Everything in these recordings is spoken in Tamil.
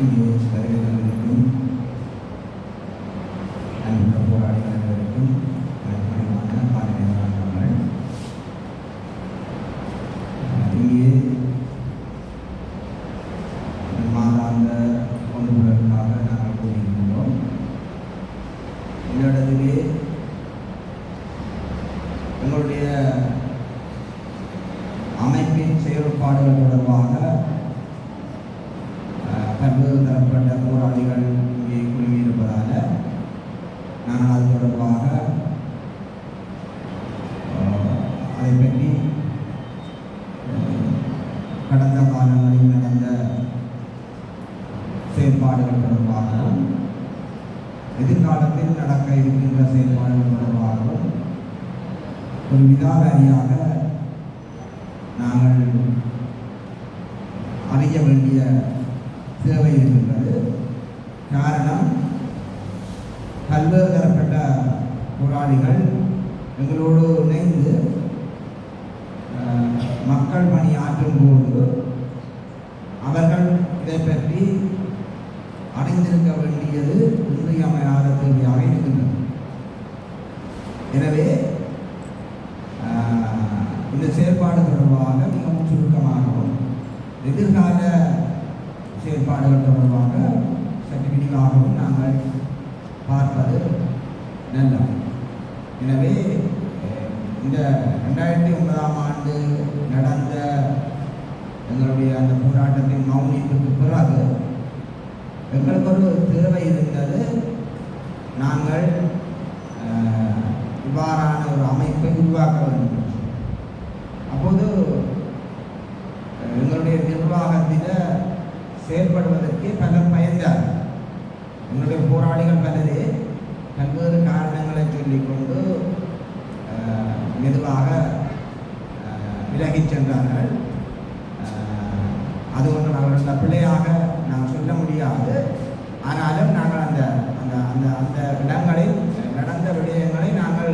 இங்கே வருகிறவர்களுக்கும் அன்புள்ள போராளிகளுக்கும் பணிவான பாடல்கள் இங்கே மாதாந்த ஒன்றுகளுக்காக நாங்கள் கூறியிருக்கின்றோம். இந்த இடத்திலே எங்களுடைய அமைப்பின் செயல்பாடுகள் தொடர்பாக பல்வேறு தரப்பட்ட போராளிகள் இங்கே குழுமியிருப்பதால் நாங்கள் அது தொடர்பாக அதை பற்றி கடந்த காலங்களில் நடந்த செயல்பாடுகள் தொடர்பாகவும் எதிர்காலத்தில் நடக்க இருக்கின்ற செயல்பாடுகள் தொடர்பாகவும் ஒரு விதாவாரியாக நாங்கள் அறிய வேண்டிய தேவை இருக்கின்றது. காரணம், பல்வேறு தரப்பட்ட போராளிகள் எங்களோடு இணைந்து மக்கள் பணி ஆற்றும் போது அவர்கள் இதை பற்றி அறிந்திருக்க வேண்டியது இன்றியமையாத தேவையாக இருக்கின்றது. எனவே இந்த செயற்பாடு தொடர்பாக மிகவும் சுருக்கமாகவும் எதிர்கால செயற்பாடுகள் தொடர்பாக சற்று விரிவாகவும் நாங்கள் பார்ப்பது நல்லது. எனவே இந்த 2009ஆம் ஆண்டு நடந்த எங்களுடைய அந்த போராட்டத்தின் மௌனிப்புக்கு பிறகு எங்களுக்கு ஒரு தேவை இருந்தது. நாங்கள் இவ்வாறான ஒரு அமைப்பை உருவாக்க வேண்டும். அப்போது எங்களுடைய நிர்வாகத்தில் செயல்படுவதற்கு பலர் பயந்தார். எங்களுடைய போராளிகள் பலரே பல்வேறு காரணங்களை சொல்லிக்கொண்டு மெதுவாக விலகிச் சென்றார்கள். அது ஒன்றும் அவர்கள் பிள்ளையாக நாங்கள் சொல்ல முடியாது. ஆனாலும் நாங்கள் அந்த அந்த அந்த அந்த இடங்களில் நடந்த விடயங்களை நாங்கள்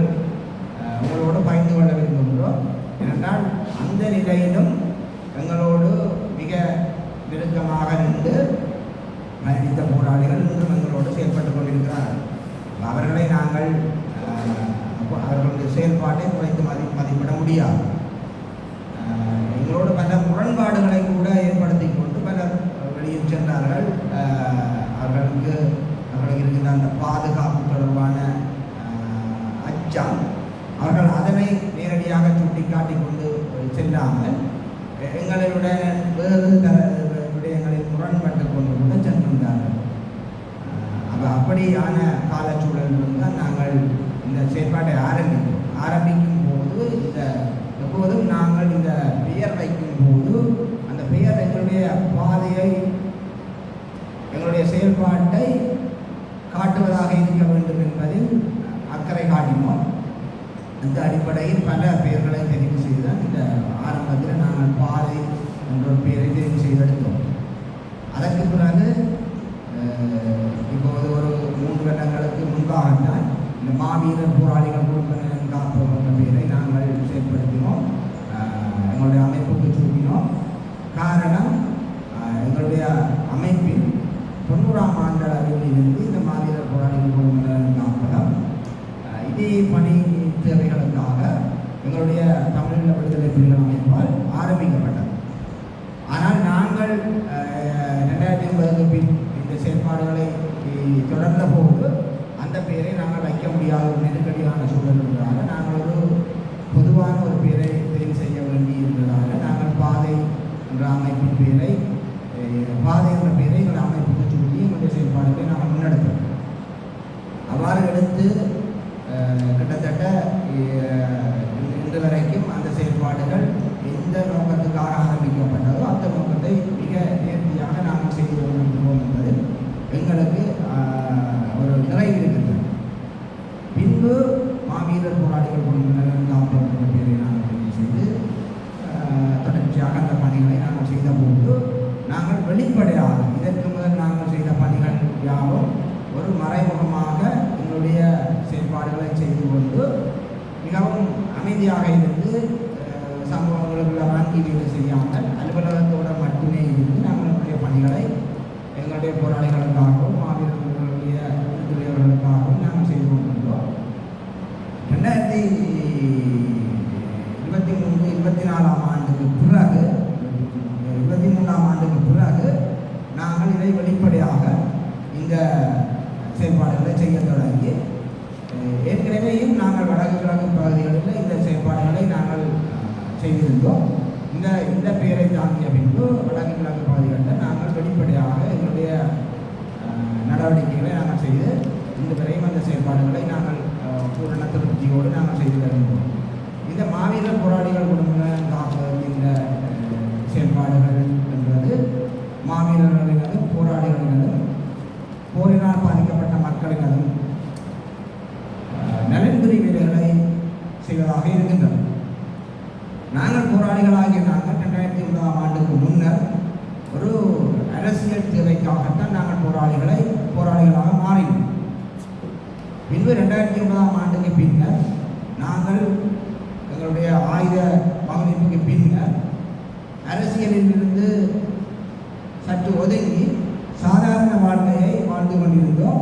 உங்களோடு பகிர்ந்து கொள்ள விரும்புகிறோம். ஏனென்றால் அந்த நிலையிலும் எங்களோடு மிக நெருக்கமாக நின்று பயணித்த போராளிகள் இன்றும் எங்களோடு செயல்பட்டு கொண்டிருக்கிறார்கள். அவர்களை நாங்கள் அவர்களுடைய செயல்பாட்டை குறைத்து மதிப்பிட முடியாது. எங்களோடு பல முரண்பாடுகளை கூட ஏற்படுத்தி கொண்டு பலர் வெளியில் சென்றார்கள். அவர்களுக்கு இருக்கின்ற அந்த பாதுகாப்பு தொடர்பான அச்சம், அவர்கள் அதனை நேரடியாக சுட்டிக்காட்டி கொண்டு செல்லாமல் எங்களுடன் வேறு விடயங்களில் முரண்பட்டு கொண்டு கூட சென்றிருந்தார்கள். அப்படியான காலச்சூழலில் தான் நாங்கள் இந்த செயற்பாட்டை ஆரம்பிக்கும் போது எப்போதும் நாங்கள் இந்த பெயர் வைக்கும் போது அந்த பெயர் எங்களுடைய பாதையை, எங்களுடைய செயல்பாட்டை காட்டுவதாக இருக்க வேண்டும் என்பதில் அக்கறை காட்டினோம். அந்த அடிப்படையில் பல பெயர்களை தெரிவு செய்துதான் இந்த ஆரம்பத்தில் நாங்கள் பாதை என்ற ஒரு பெயரை தெரிவு செய்தெடுத்தோம். அதற்கு பிறகு இப்போது ஒரு 3 வருடங்களுக்கு முன்பாகத்தான் இந்த மாவீரர் போராளிகள் குழுப்பினர் காப்போம் என்ற பெயரை நாங்கள் செயல்படுத்தினோம். எங்களுடைய அமைப்புக்கு சூட்டினோம். காரணம், எங்களுடைய அமைப்பில் 90ஆம் ஆண்டு அளவில் இருந்து இந்த மாவீரர் போராளிகள் குழுப்பினர் காப்பகம் இதே பணி தேவைகளுக்காக எங்களுடைய தமிழீழ விடுதலை புலிகள் அமைப்பால் ஆரம்பிக்கப்பட்டது. ஆனால் நாங்கள் 2009க்கு பின் இந்த செயற்பாடுகளை தொடர்ந்த போது அந்த பெயரை நாங்கள் வைக்க முடியாத ஒரு நெருக்கடியான சூழல் இருந்ததால் நாங்கள் ஒரு பொதுவான ஒரு பெயரை தெரிவு செய்ய வேண்டி இருந்ததால் நாங்கள் பாதை என்ற அமைப்பின் பெயரை எங்கள் அமைப்புக்கு சொல்லி எங்களுடைய செயல்பாடுகளை நாங்கள் முன்னெடுத்தோம். அவ்வாறு எடுத்து கிட்டத்தட்ட இன்று வரைக்கும் அந்த செயல்பாடுகள் எந்த நோக்கத்துக்காக ஆரம்பிக்கப்பட்டதோ அந்த நோக்கத்தை மிக நேர்த்தியாக நாங்கள் செய்து கொண்டிருக்கிறோம் என்பது எங்களுக்கு ஒரு நிறைவு இருக்கின்றது. பின்பு மாவீரர் போராளிகள் குழுவினர் காப்போம் என்ற பெயரை நாங்கள் தெரிவு செய்து தொடர்ச்சியாக அந்த பணிகளை நாங்கள் செய்த போது நாங்கள் வெளிப்படையாக இதற்கு முதல் நாங்கள் செய்த பணிகள் யாவும் ஒரு மறைமுகமாக எங்களுடைய செயல்பாடுகளை செய்து கொண்டு மிகவும் அமைதியாக இருந்து சமூகங்களுக்குள்ள வாங்கி செய்யாமல் அலுவலகத்தோடு மட்டுமே இருந்து நம்மளுடைய பணிகளை எங்களுடைய 2024ஆம் ஆண்டுக்கு பிறகு 23ஆம் ஆண்டுக்கு பிறகு நாங்கள் இதை வெளிப்படையாக இந்த செயற்பாடுகளை செய்ய தொடங்கி ஏற்கனவேயும் நாங்கள் வடக்கு கிழக்கு பகுதிகளில் இந்த செயற்பாடுகளை நாங்கள் செய்திருந்தோம். இந்த பெயரை தாங்கிய பின்பு வடக்கு கிழக்கு பகுதிகளில் நாங்கள் வெளிப்படையாக எங்களுடைய நடவடிக்கைகளை நாங்கள் செய்து இந்த வரையும் அந்த செயற்பாடுகளை நாங்கள் பூரண திருப்தியோடு நாங்கள் செய்து வருகிறோம். இந்த மாவீரர் போராளிகள் குடும்ப காப்பகின்ற செயல்பாடுகள் என்பது மாவீரர்களினதும் போராளிகளினதும் போரினால் பாதிக்கப்பட்ட மக்களினதும் நலன்புரி வேலைகளை செய்வதாக இருக்கின்றன. நாங்கள் போராளிகளாகிய நாங்கள் 2001ஆம் ஆண்டுக்கு முன்னர் ஒரு அரசியல் தேவைக்காகத்தான் நாங்கள் போராளிகளாக மாறினோம். பின்பு 2009ஆம் ஆண்டுக்கு பின்னர் நாங்கள் எங்களுடைய ஆயுத பங்களிப்புக்கு பின்னர் அரசியலில் இருந்து சற்று ஒதுங்கி சாதாரண வாழ்க்கையை வாழ்ந்து கொண்டிருந்தோம்.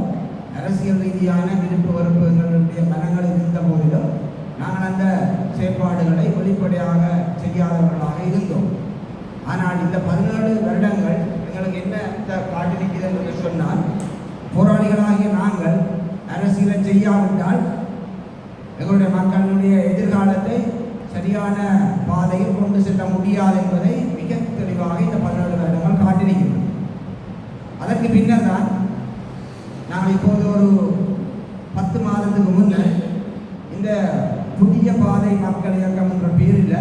அரசியல் ரீதியான விருப்பு வெறுப்புகளுடைய மனங்கள் இருந்த போதிலும் நாங்கள் அந்த செயற்பாடுகளை வெளிப்படையாக செய்யாதவர்களாக இருந்தோம். ஆனால் இந்த 17 வருடங்கள் எங்களுக்கு என்ன இந்த காட்டு நிற்கிறது என்று சொன்னால், போராளிகளாகிய நாங்கள் அரசியலை செய்யாவிட்டால் எங்களுடைய மக்களுடைய எதிர்காலத்தை சரியான பாதையில் கொண்டு செல்ல முடியாது என்பதை மிக தெளிவாக இந்த 17 வருடங்கள் காட்டியிருக்கின்றன. அதற்கு பின்னர் தான் நாங்கள் இப்போது ஒரு 10 மாதத்துக்கு முன்னர் இந்த புதிய பாதை மக்கள் இயக்கம் என்ற பேரில்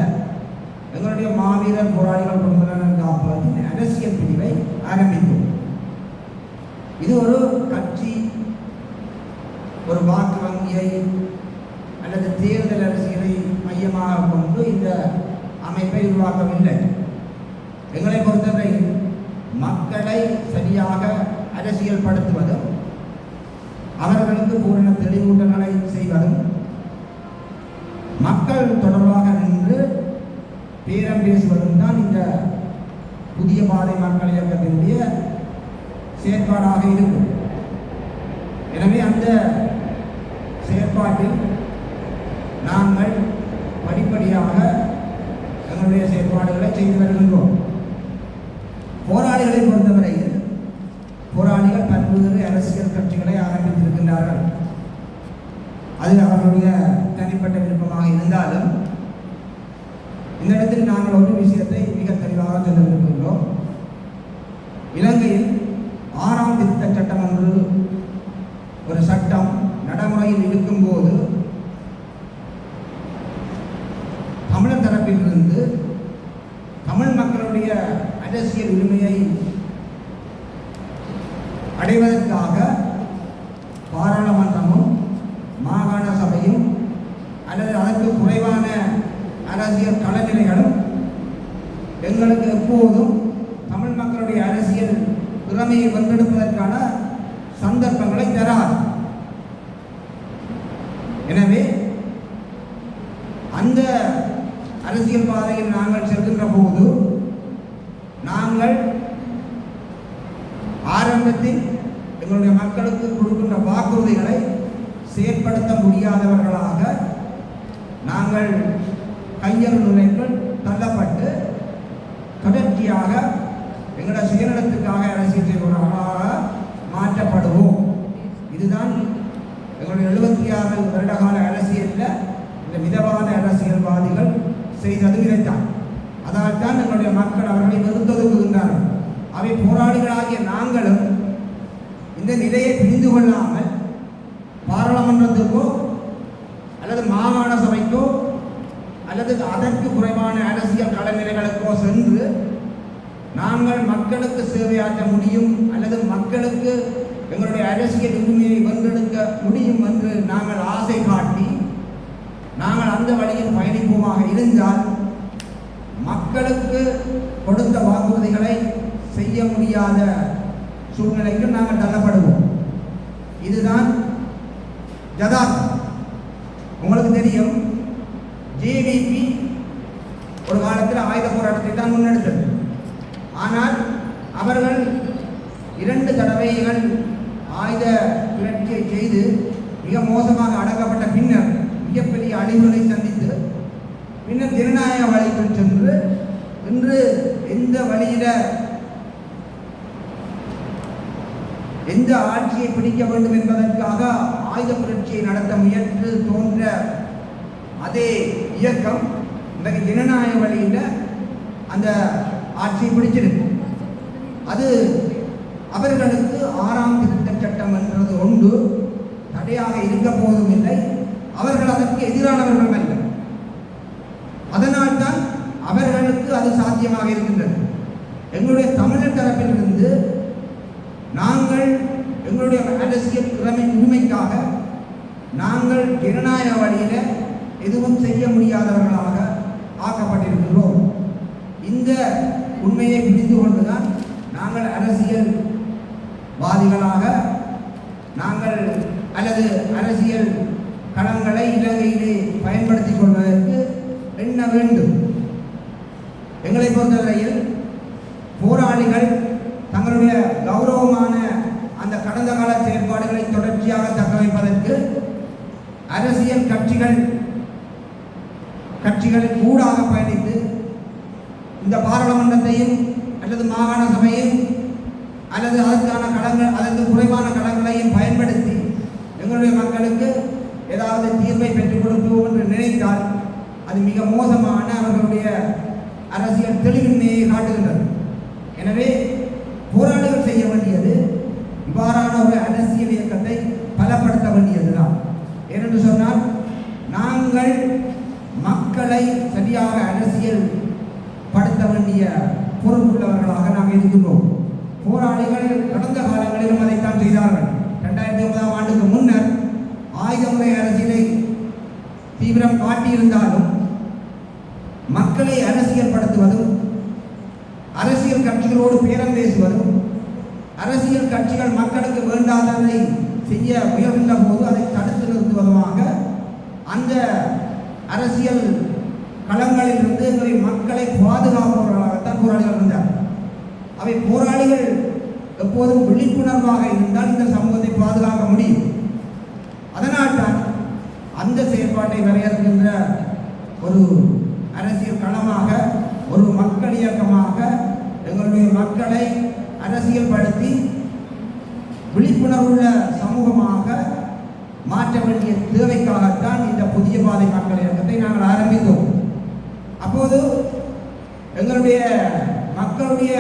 எங்களுடைய மாவீரர் போராளிகள் குடும்பத்தினர் காப்பதின் அரசியல் பிரிவை ஆரம்பித்தோம். இது ஒரு கட்சி, ஒரு வாக்கு வங்கியை அல்லது தேர்தல் அரசியலை மையமாக கொண்டு இந்த அமைப்பை உருவாக்கவில்லை. எங்களை பொறுத்தவரை மக்களை சரியாக அரசியல் படுத்துவதும் அவர்களுக்கு பூரண தெளிவூட்டல்களை செய்வதும் மக்கள் தொடர்பாக நின்று பேரம் பேசுவதும் தான் இந்த புதிய பாதை மக்கள் இயக்கத்தினுடைய செயற்பாடாக இருக்கும். எனவே அந்த செயற்பாட்டில் நாங்கள் படிப்படியாக எங்களுடைய செயற்பாடுகளை செய்து வருகின்றோம். போராளிகளை பொறுத்தவரையில் போராளிகள் பல்வேறு அரசியல் கட்சிகளை ஆரம்பித்திருக்கின்றார்கள். அது அவர்களுடைய தனிப்பட்ட விருப்பமாக இருந்தாலும் இந்த இடத்தில் நாங்கள் ஒரு விஷயத்தை மிக தெளிவாக சொல்ல விரும்புகின்றோம். இலங்கையில் 6ஆம் திருத்த சட்டம் என்று ஒரு சட்டம் நடைமுறையில் இருக்கும்போது தமிழர் தரப்பிலிருந்து தமிழ் மக்களுடைய அரசியல் உரிமையை அடைவதற்காக பாராளுமன்றமும் மாகாண சபையும் அல்லது அதற்கு குறைவான அரசியல் களநிலைகளும் எங்களுக்கு எப்போதும் தமிழ் மக்களுடைய அரசியல் திறமையை வென்றெடுப்பதற்கான சந்தர்ப்பங்களை தராது. எனவே அந்த அரசியல் பாதையில் நாங்கள் செல்கின்ற போது நாங்கள் ஆரம்பத்தில் எங்களுடைய மக்களுக்கு கொடுக்கின்ற வாக்குறுதிகளை செயற்படுத்த முடியாதவர்களாக நாங்கள் கையறு நிலைக்குள் தள்ளப்பட்டு தொடர்ச்சியாக எங்களுடைய சுயநலத்துக்காக அரசியல் செய்பவர்களாக மாற்றப்படுவோம். இதுதான் எங்களுடைய 76 வருடகால அரசியலில் இந்த மிதவாத அரசியல்வாதிகள் செய்தது இதைத்தான். அதனால் தான் எங்களுடைய மக்கள் அவர்களை வெறுத்தொதுக்குகின்றார்கள். அவை போராளிகளாகிய நாங்களும் இந்த நிலையை புரிந்து கொள்ளாமல் பாராளுமன்றத்துக்கோ அல்லது மாகாண சபைக்கோ அல்லது அதற்கு குறைவான அரசியல் களநிலைகளுக்கோ சென்று நாங்கள் மக்களுக்கு சேவையாற்ற முடியும் அல்லது மக்களுக்கு எங்களுடைய அரசியல் உரிமையை வென்றெடுக்க முடியும் என்று நாங்கள் ஆசை காட்டி நாங்கள் அந்த வழியில் பயணிப்போமாக இருந்தால் மக்களுக்கு கொடுத்த வாக்குறுதிகளை செய்ய முடியாத சூழ்நிலைக்கு நாங்கள் தள்ளப்படுவோம். இதுதான் யதார்த்தம். உங்களுக்கு தெரியும், ஜேவிபி ஒரு காலத்தில் ஆயுத போராட்டத்தை தான் முன்னெடுத்தது. ஆனால் அவர்கள் 2 தடவைகள் ஆயுத கிளர்ச்சியை செய்து மிக மோசமாக அடக்கப்பட்ட பின்னர் மிகப்பெரிய அழிவுகளை சந்தித்து பின்னர் ஜனநாயக வழிக்குள் சென்று இன்று எந்த வழியில எந்த ஆட்சியை பிடிக்க வேண்டும் என்பதற்காக ஆயுத புரட்சியை நடத்த முயன்று தோன்ற அதே இயக்கம் இன்றைக்கு ஜனநாயக வழியில் அந்த ஆட்சியை பிடிச்சிருக்கு. அது அவர்களுக்கு 6ஆம் திருத்தச் சட்டம் என்றது ஒன்று தடையாக இருக்க போதும் இல்லை. அவர்கள் அதற்கு எதிரானவர்கள் அல்ல. அதனால்தான் அவர்களுக்கு அது சாத்தியமாக இருக்கின்றது. எங்களுடைய தமிழர் தரப்பிலிருந்து நாங்கள் எங்களுடைய அரசியல் உரிமைக்காக நாங்கள் ஜனநாயக வழியில் எதுவும் செய்ய முடியாதவர்களாக ஆக்கப்பட்டிருக்கிறோம். இந்த உண்மையை புரிந்து கொண்டுதான் நாங்கள் அரசியல்வாதிகளாக நாங்கள் அல்லது அரசியல் களங்களை இலங்கையிலே பயன்படுத்திக் கொள்வதற்கு எண்ண வேண்டும். எங்களை பொறுத்தவரையில் போராளிகள் தங்களுடைய கௌரவமான அந்த கடந்த கால செயல்பாடுகளை தொடர்ச்சியாக தக்க வைப்பதற்கு அரசியல் கட்சிகளின் ஊடாக பயணித்து இந்த பாராளுமன்றத்தையும் அல்லது மாகாண சபையும் அல்லது அதற்கான களங்கள் அதற்கு குறைவான களங்களையும் பயன்படுத்தி எங்களுடைய மக்களுக்கு ஏதாவது தீர்வை பெற்றுக் கொடுப்போம் என்று நினைத்தால் அது மிக மோசமான அவர்களுடைய அரசியல் தெளிவின்மையை காட்டுகின்றது. எனவே போராளிகள் செய்ய வேண்டியது இவ்வாறான ஒரு அரசியல் இயக்கத்தை பலப்படுத்த வேண்டியதுதான். ஏனென்று சொன்னால் நாங்கள் மக்களை சரியாக அரசியல் படுத்த வேண்டிய பொறுப்புள்ளவர்களாக நாங்கள் இருக்கின்றோம். போராளிகள் கடந்த காலங்களிலும் அதைத்தான் செய்தார்கள். 2009ஆம் ஆண்டுக்கு முன்னர் ஆயுத முறை அரசியலை தீவிரம் காட்டியிருந்தாலும் மக்களை அரசியல் படுத்துவதும் அரசியல் கட்சிகளோடு பேரம் பேசுவதும் அரசியல் கட்சிகள் மக்களுக்கு வேண்டாததை செய்ய முயல்கின்ற போது அதை தடுத்து நிறுத்துவதுமாக அந்த அரசியல் களங்களில் இருந்து எங்களுடைய மக்களை பாதுகாப்பவர்களாகத்தான் போராளிகள் இருந்தார். அவை போராளிகள் எப்போதும் விழிப்புணர்வாக இருந்தால் இந்த சமூகத்தை பாதுகாக்க முடியும். அதனால்தான் அந்த செயற்பாட்டை வரையறுக்கின்ற ஒரு அரசியல் களமாக ஒரு மக்கள் இயக்கமாக எங்களுடைய மக்களை அரசியல் படுத்தி விழிப்புணர்வுள்ள சமூகமாக மாற்ற வேண்டிய தேவைக்காகத்தான் இந்த புதிய பாதை மக்கள் இயக்கத்தை நாங்கள் ஆரம்பித்தோம். அப்போது எங்களுடைய மக்களுடைய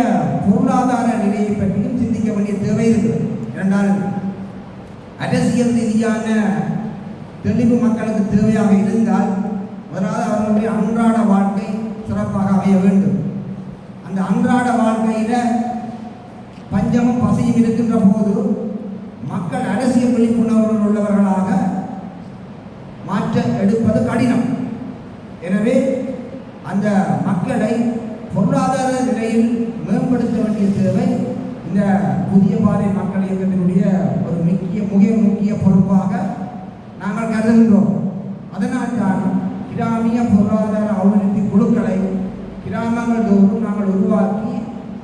பொருளாதார நிலையை பற்றியும் சிந்திக்க வேண்டிய தேவை இருக்கிறது. இரண்டால் அரசியல் ரீதியான தெளிவு மக்களுக்கு தேவையாக இருந்தால் முதலாவது அவர்களுடைய அன்றாட வாழ்க்கை சிறப்பாக அமைய வேண்டும். அந்த அன்றாட வாழ்க்கையில் பஞ்சமும் பசியும் இருக்கின்ற போது மக்கள் அரசியல் விழிப்புணர்வு உள்ளவர்களாக மாற்ற எடுப்பது கடினம். எனவே அந்த மக்களை பொருளாதார நிலையில் மேம்படுத்த வேண்டிய தேவை இந்த புதிய பாதை மக்கள் இயக்கத்தினுடைய ஒரு முக்கிய பொறுப்பாக நாங்கள் கருதுகின்றோம். அதனால்தான் கிராமிய பொருளாதார அபிவிருத்தி குழுக்களை கிராமங்கள் தோறும் நாங்கள் உருவாக்கி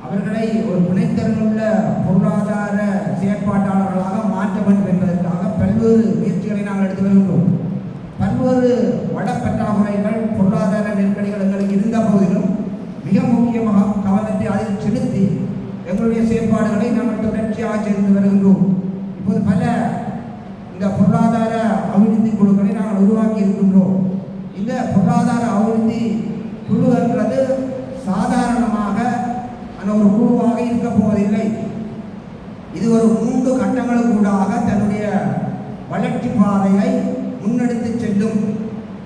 அவர்களை ஒரு துணைத்திறனுள்ள பொருளாதார செயற்பாட்டாளர்களாக மாற்ற வேண்டும் என்பதற்காக பல்வேறு முயற்சிகளை நாங்கள் எடுத்து வருகின்றோம். பல்வேறு வடப்பற்றாக்குறைகள் பொருளாதார நெருக்கடிகள் எங்களுக்கு இருந்த போதிலும் மிக முக்கியமாக கவனத்தை அதில் செலுத்தி எங்களுடைய செயற்பாடுகளை நாங்கள் தொடர்ச்சியாக செய்து வருகின்றோம். இப்போது பல இந்த பொருளாதார அபிவிருத்தி குழுக்களை நாங்கள் உருவாக்கி இருக்கின்றோம். இந்த பொருளாதார அபிவிருத்தி குழு என்றது சாதாரணமாக ஒரு குழுவாக இருக்க போவதில்லை. இது ஒரு 3 கட்டங்களுக்கூடாக தன்னுடைய வளர்ச்சி பாதையை முன்னெடுத்து செல்லும்.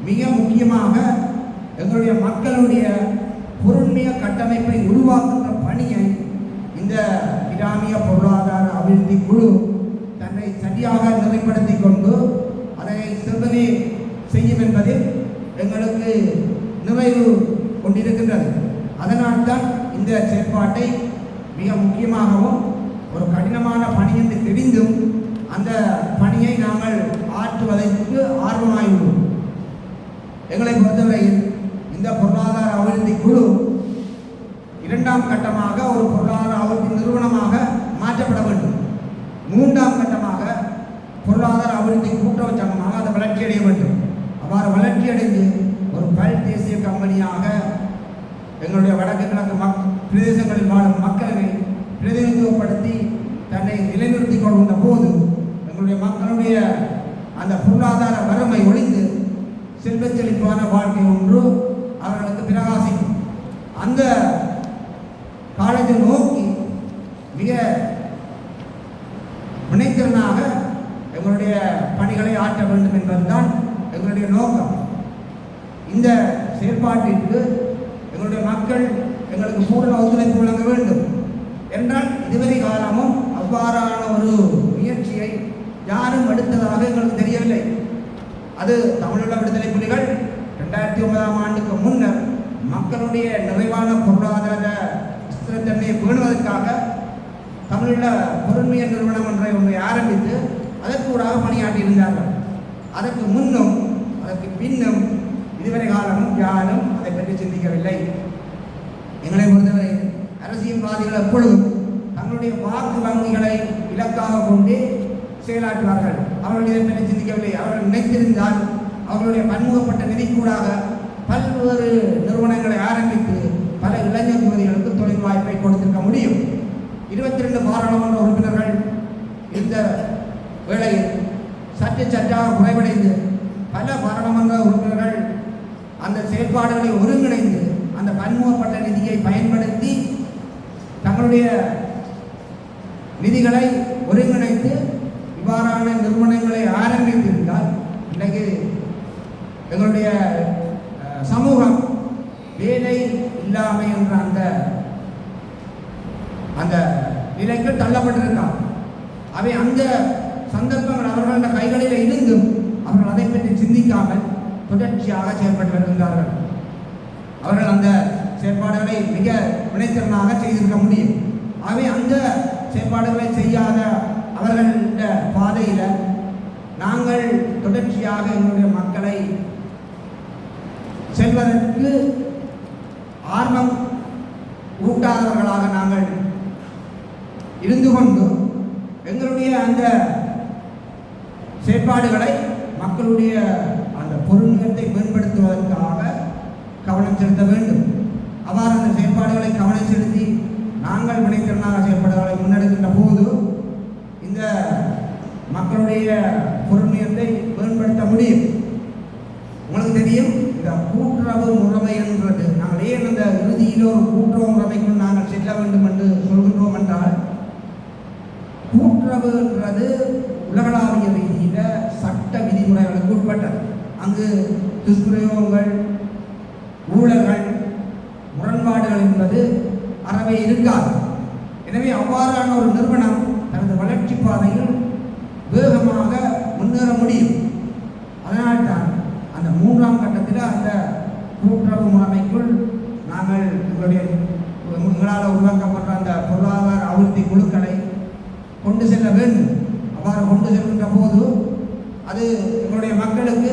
மிக முக்கியமாக எங்களுடைய மக்களுடைய பொருண்மைய கட்டமைப்பை உருவாக்குகின்ற பணியை இந்த கிராமிய பொருளாதார அபிவிருத்தி குழு தன்னை சரியாக நிறைப்படுத்தி கொண்டு அதை செவ்வனே செய்யும் என்பதில் எங்களுக்கு நிறைவு கொண்டிருக்கின்றது. அதனால்தான் இந்த செயற்பாட்டை மிக முக்கியமாகவும் ஒரு கடினமான பணி என்று தெரிந்தும் அந்த பணியை நாங்கள் ஆற்றுவதற்கு ஆர்வமாயுள்ளோம். எங்களை பொறுத்தவரையில் இந்த பொருளாதார அபிவிருத்தி குழு 2ஆம் கட்டமாக ஒரு பொருளாதார அபிவிருத்தி நிறுவனமாக மாற்றப்பட வேண்டும். 3ஆம் கட்டமாக பொருளாதார அபிவிருத்தி கூட்டுறவு சங்கமாக அதை வளர்ச்சி அடைய வேண்டும். அவ்வாறு வளர்ச்சி அடைந்து ஒரு பல் தேசிய பிரதேசங்களில் வாழும் மக்களை பிரதிநிதித்துவப்படுத்தி தன்னை நிலைநிறுத்திக் கொள்கின்ற போது எங்களுடைய மக்களுடைய அந்த பொருளாதார வறுமை ஒழிந்து செல்வச் செழிப்பான வாழ்க்கை ஒன்று அவர்களுக்கு பிரகாசிக்கும். அந்த காலத்தை நோக்கி மிக வினைத்திறனாக எங்களுடைய பணிகளை ஆற்ற வேண்டும் என்பதுதான் எங்களுடைய நோக்கம். இந்த செயற்பாட்டிற்கு எங்களுடைய மக்கள் எங்களுக்கு பூரண ஒத்துழைப்பு வழங்க வேண்டும் என்றால் இதுவரை காலமும் அவ்வாறான ஒரு முயற்சியை யாரும் எடுத்ததாக எங்களுக்கு தெரியவில்லை. அது தமிழீழ விடுதலை புலிகள் 2009ஆம் ஆண்டுக்கு முன்னர் மக்களுடைய நிறைவான பொருளாதார ஸ்திரத்தன்மையை பேணுவதற்காக தமிழீழ பொருண்மைய நிறுவனம் ஒன்றை ஆரம்பித்து அதற்கு ஊடாக பணியாற்றியிருந்தார்கள். அதற்கு முன்னும் அதற்கு பின்னும் இதுவரை காலமும் யாரும் அதை பற்றி சிந்திக்கவில்லை. எங்களை பொறுத்தவரை அரசியல்வாதிகள் எப்பொழுதும் தங்களுடைய வாக்கு வங்கிகளை இலக்காக கொண்டு செயலாற்றுவார்கள். அவர்கள் இதை பற்றி சிந்திக்கவில்லை. அவர்கள் நினைத்திருந்தால் அவர்களுடைய பன்முகப்பட்ட நிதிக்கூடாக பல்வேறு நிறுவனங்களை ஆரம்பித்து பல இளைஞர் யுவதிகளுக்கு தொழில் வாய்ப்பை கொடுத்திருக்க முடியும். 22 பாராளுமன்ற உறுப்பினர்கள் இந்த வேளையில் சற்றாக குறைவடைந்து பல பாராளுமன்ற உறுப்பினர்கள் அந்த செயல்பாடுகளை ஒருங்கிணைந்து அந்த பன்முகப்பட்ட நிதியை பயன்படுத்தி தங்களுடைய நிதிகளை ஒருங்கிணைத்து இவ்வாறான நிறுவனங்களை ஆரம்பித்திருந்தால் இன்றைக்கு எங்களுடைய சமூகம் வேலை இல்லாமை என்ற அந்த நிலைக்கு தள்ளப்பட்டிருக்கார். அவை அந்த சந்தர்ப்பங்கள் அவர்களது கைகளில் இருந்தும் அவர்கள் அதை பற்றி சிந்திக்காமல் தொடர்ச்சியாக செயல்பட்டு வருகின்றார்கள். அவர்கள் அந்த செயற்பாடுகளை மிக வினைத்திறனாக செய்திருக்க முடியும். அவை அந்த செயற்பாடுகளை செய்யாத அவர்கள பாதையில் நாங்கள் தொடர்ச்சியாக எங்களுடைய மக்களை செல்வதற்கு ஆர்வம் ஊட்டாதவர்களாக நாங்கள் இருந்து கொண்டு எங்களுடைய அந்த செயற்பாடுகளை மக்களுடைய அந்த பொருள்களை மேம்படுத்துவதற்காக கவனம் செலுத்த வேண்டும். அவ்வாறு அந்த செயற்பாடுகளை கவனம் செலுத்தி நாங்கள் வினைத்திறனாக செயல்பாடுகளை முன்னெடுக்கின்ற போது இந்த மக்களுடைய பொருண்மையத்தை மேம்படுத்த முடியும். உங்களுக்கு தெரியும், இந்த கூட்டுறவு முறைமை என்றது நாங்கள் ஏன் அந்த இறுதியில் ஒரு கூட்டுறவு முறைமைக்குள் நாங்கள் செல்ல வேண்டும் என்று சொல்கின்றோம் என்றால், கூட்டுறவு என்றது உலகளாவிய ரீதியில் சட்ட விதிமுறைகளுக்கு உட்பட்டது. அங்கு துஷ்பிரயோகங்கள், ஊழல்கள், முரண்பாடுகள் என்பது அறவே இருக்காது. எனவே அவ்வாறான ஒரு நிறுவனம் தனது வளர்ச்சி பாதையில் வேகமாக முன்னேற முடியும். அதனால்தான் அந்த 3ஆம் கட்டத்தில் அந்த கூட்டுறவு முறைமைக்குள் நாங்கள் எங்களால் உருவாக்கப்படுற அந்த பொருளாதார அபிவிருத்தி குழுக்களை கொண்டு செல்ல வேண்டும். அவ்வாறு கொண்டு செல்கின்ற போது அது எங்களுடைய மக்களுக்கு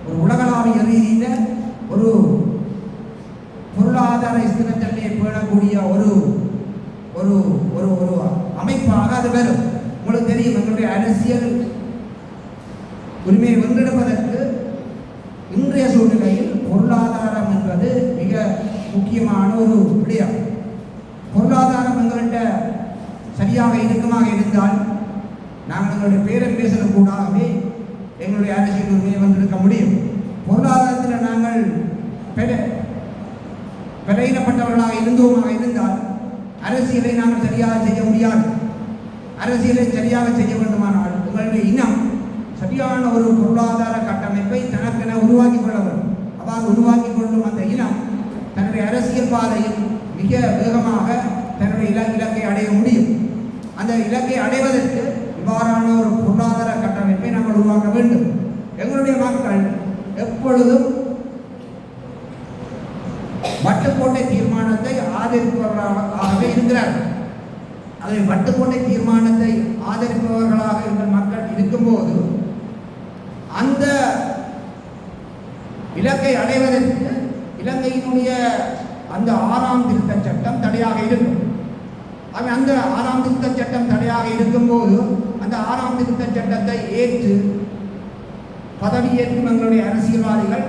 ஒரு உலகளாவிய ரீதியில் ஒரு பொருளாதார ஸ்திரத்தன்மையை பேணக்கூடிய ஒரு ஒரு ஒரு ஒரு அமைப்பாக அது வரும். உங்களுக்கு தெரியும், எங்களுடைய அரசியல் உரிமையை வென்றெடுப்பதற்கு இன்றைய சூழ்நிலையில் பொருளாதாரம் என்பது மிக முக்கியமான ஒரு விடயம். பொருளாதாரம் எங்கள்கிட்ட சரியாக இறுக்கமாக இருந்தால் நாங்கள் எங்களுடைய பேரம் பேசலும் கூடாகவே எங்களுடைய அரசியல் உரிமையை வென்றெடுக்க முடியும். பொருளாதாரத்தில் நாங்கள் பலவீனப்பட்டவர்களாக இருந்தோமாக இருந்தால் அரசியலை நாங்கள் சரியாக செய்ய முடியாது. அரசியலை சரியாக செய்ய வேண்டுமானால் உங்களுடைய இனம் சரியான ஒரு பொருளாதார கட்டமைப்பை தனக்கென உருவாக்கி கொள்ள வேண்டும். அவ்வாறு உருவாக்கி கொள்ளும் அந்த இனம் தன்னுடைய அரசியல் பாதையில் மிக வேகமாக தன்னுடைய இலக்கை அடைய முடியும். அந்த இலக்கை அடைவதற்கு இவ்வாறான ஒரு பொருளாதார கட்டமைப்பை நாங்கள் உருவாக்க வேண்டும். எங்களுடைய மக்கள் எப்பொழுதும் வட்டுக்கோட்டை தீர்மானத்தை ஆதரிப்பவர்களாக இருக்கிறார்கள். அதை வட்டுக்கோட்டை தீர்மானத்தை ஆதரிப்பவர்களாக எங்கள் மக்கள் இருக்கும்போது அந்த இலக்கை அடைவதற்கு இலங்கையினுடைய அந்த 6ஆம் திருத்தச் சட்டம் தடையாக இருக்கும். அந்த 6ஆம் திருத்தச் சட்டம் தடையாக இருக்கும்போது அந்த 6ஆம் திருத்தச் சட்டத்தை ஏற்று பதவியேற்கும் எங்களுடைய அரசியல்வாதிகள்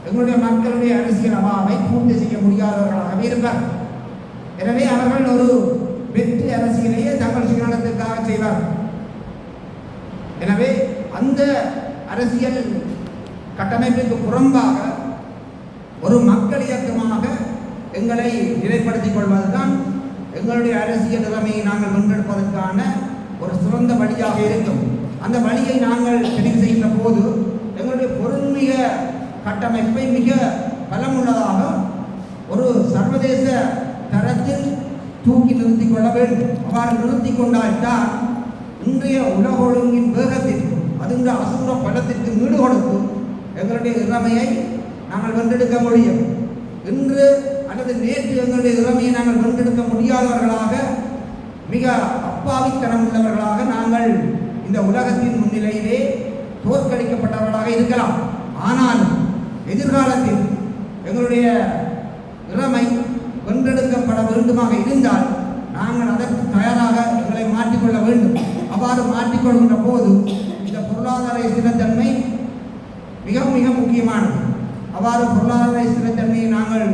எங்களுடைய மக்களுடைய அரசியல் அபாவை பூர்த்தி செய்ய முடியாதவர்களாகவே இருப்பார். எனவே அவர்கள் ஒரு வெற்றி அரசியலையே தங்கள் சுயநலத்திற்காக செய்வார். எனவே அந்த அரசியல் கட்டமைப்புக்கு புறம்பாக ஒரு மக்கள் இயக்கமாக எங்களை நிலைப்படுத்திக் கொள்வதுதான் எங்களுடைய அரசியல் நிலைமையை நாங்கள் முன்னெடுப்பதற்கான ஒரு சிறந்த வழியாக இருக்கும். அந்த வழியை நாங்கள் தெரிவு செய்கின்ற போது எங்களுடைய பொருண்மிக கட்டமைப்பை மிக பலமுள்ளதாக ஒரு சர்வதேச தரத்தில் தூக்கி நிறுத்திக் கொள்ள வேண்டும். அவ்வாறு நிறுத்தி கொண்டால்தான் இன்றைய உலக ஒழுங்கின் வேகத்திற்கு அதுன்ற அசுர பலத்திற்கு ஈடு கொடுத்து எங்களுடைய இறமையை நாங்கள் வென்றெடுக்க முடியும். இன்று அல்லது நேற்று எங்களுடைய இறமையை நாங்கள் வென்றெடுக்க முடியாதவர்களாக, மிக அப்பாவித்தனம் உள்ளவர்களாக நாங்கள் இந்த உலகத்தின் முன்னிலையிலே தோற்கடிக்கப்பட்டவர்களாக இருக்கலாம். ஆனாலும் எதிர்காலத்தில் எங்களுடைய இறமை வென்றெடுக்கப்பட வேண்டுமாக இருந்தால் நாங்கள் அதற்கு தயாராக எங்களை மாற்றிக்கொள்ள வேண்டும். அவ்வாறு மாற்றிக்கொள்கின்ற போது இந்த பொருளாதார ஸ்திரத்தன்மை மிக மிக முக்கியமானது. அவ்வாறு பொருளாதார ஸ்திரத்தன்மையை நாங்கள்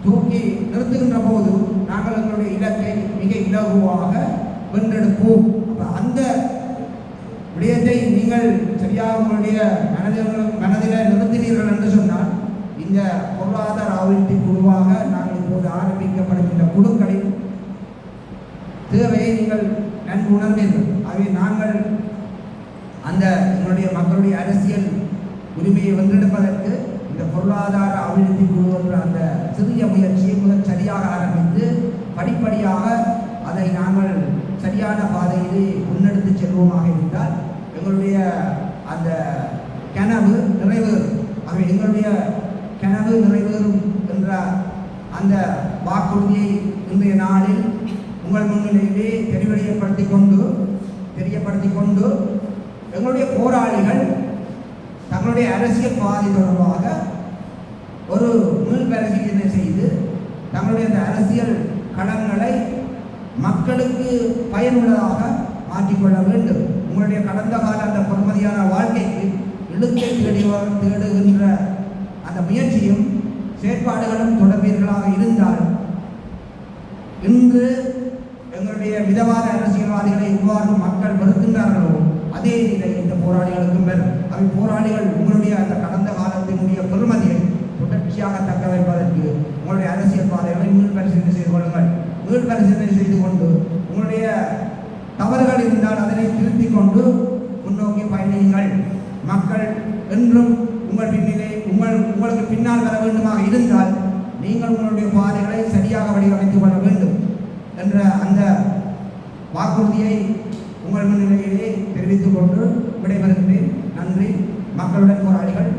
தூக்கி நிறுத்துகின்ற போது நாங்கள் எங்களுடைய இலக்கை மிக இலகுவாக வென்றெடுப்போம். அந்த விடயத்தை நீங்கள் சரியாக உங்களுடைய மனதில் நிறுத்தினீர்கள் என்று சொன்னால் இந்த பொருளாதார அபிவிருத்தி குழுவாக நாங்கள் இப்போது ஆரம்பிக்கப்படுகின்ற குழுக்களின் தேவையை நீங்கள் நன்கு உணர்வீர்கள். ஆகவே நாங்கள் அந்த எங்களுடைய மக்களுடைய அரசியல் உரிமையை வென்றெடுப்பதற்கு இந்த பொருளாதார அபிவிருத்தி குழு என்ற அந்த சிறிய முயற்சியை முதல் சரியாக ஆரம்பித்து படிப்படியாக அதை நாங்கள் சரியான பாதையிலே முன்னெடுத்து செல்வோமாக இருந்தால் எங்களுடைய அந்த கனவு நிறைவேறும். ஆகவே எங்களுடைய கனவு நிறைவேறும் என்ற அந்த வாக்குறுதியை இன்றைய நாளில் உங்கள் முன்னிலையிலே தெரியப்படுத்தி கொண்டு எங்களுடைய போராளிகள் தங்களுடைய அரசியல் பாதை தொடர்பாக ஒரு மீள் பரிசீலனை செய்து தங்களுடைய அந்த அரசியல் களங்களை மக்களுக்கு பயனுள்ளதாக மாற்றிக்கொள்ள வேண்டும். உங்களுடைய கடந்த கால அந்த பொறுமதியான வாழ்க்கைக்கு இழுக்கை தேடுகின்ற அந்த முயற்சியும் செயற்பாடுகளும் தொடர்பீர்களாக இருந்தால் இன்று எங்களுடைய மிதவாத அரசியல்வாதிகளை எவ்வாறு மக்கள் வெறுக்கின்றார்களோ அதே நிலை இந்த போராளிகளுக்கும் வரும். அவை போராளிகள் உங்களுடைய அந்த கடந்த காலத்தினுடைய பெருமதியை தொடர்ச்சியாக தக்க வைப்பதற்கு உங்களுடைய அரசியல் பாதைகளை மீள் பரிசீலனை செய்து கொள்ளுங்கள். மீள் பரிசீலனை செய்து கொண்டு உங்களுடைய தவறுகள் இருந்தால் அதனை திருத்திக் கொண்டு முன்னோக்கி பயணியுங்கள். மக்கள் என்றும் உங்கள் பின்னிலே உங்களுக்கு பின்னால் வர வேண்டுமாக இருந்தால் நீங்கள் உங்களுடைய பாதைகளை சரியாக வடிவமைத்துக் கொள்ள வேண்டும் என்ற அந்த வாக்குறுதியை உங்கள் முன்னிலையிலே தெரிவித்துக் கொண்டு விடைபெறுகின்றேன். நன்றி. மக்களுடன் போராளிகள்